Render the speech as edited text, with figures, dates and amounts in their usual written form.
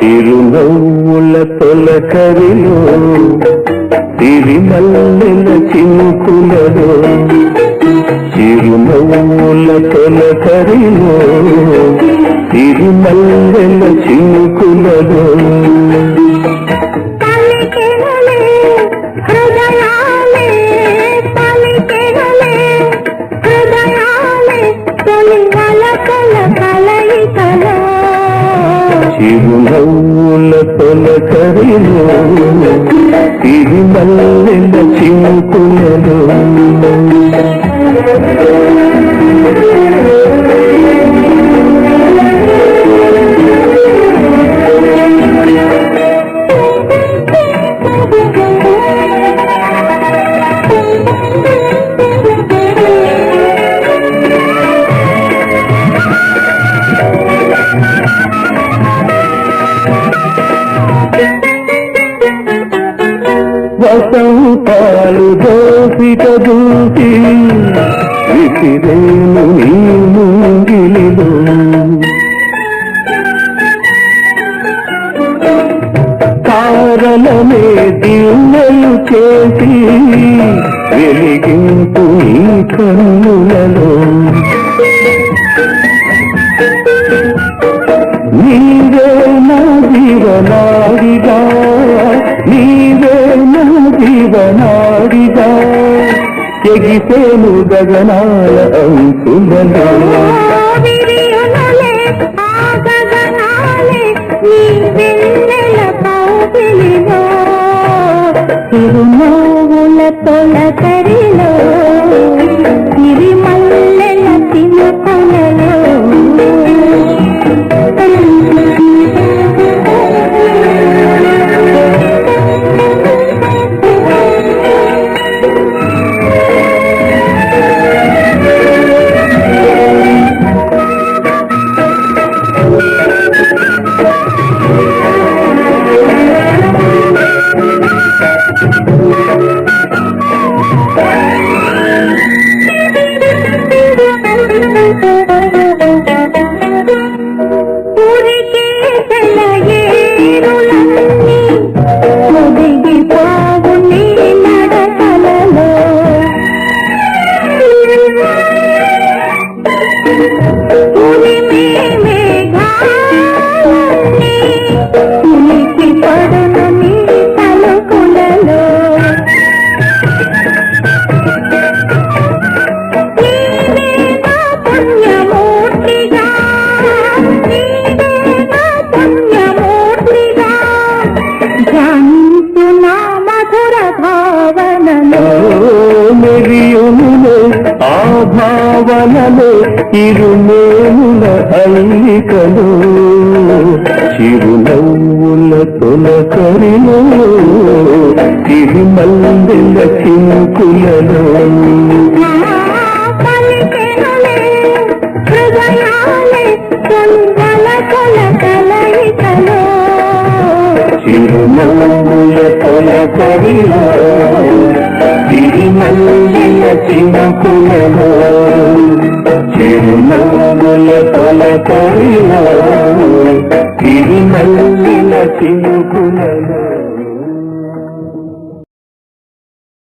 చిరునవ్వుల తొలకరిలో సిరిమల్లెల చినుకులలో చిరునవ్వుల తొలకరిలో సిరిమల్లెల చినుకులలో చిరునవ్వుల తొలకరిలో సిరిమల్లెల చినుకులలో వసంతాలు దోసిక దూసి విసిరేను నీ ముంగిలిలో తారలనే దివ్యలు చేసి వెలిగింపు నీ కన్నులలో నీవే నా జీవనాడిగా నీవే నా జీవనాడిగా ఎగిసేను గగనాల అంచులలో చిరునవ్వుల తొలకరిలో సిరిమల్లెల చినుకులలో ఆ భావనలో ఇరుమేముల అల్లికలు చిరునవ్వుల తొలకరిలో సిరిమల్లెల చినుకులలో చిరునవ్వుల తొలకరిలో సిరిమల్లెల చినుకులలో చిరునవ్వుల తొలకరిలో సిరిమల్లెల చినుకులలో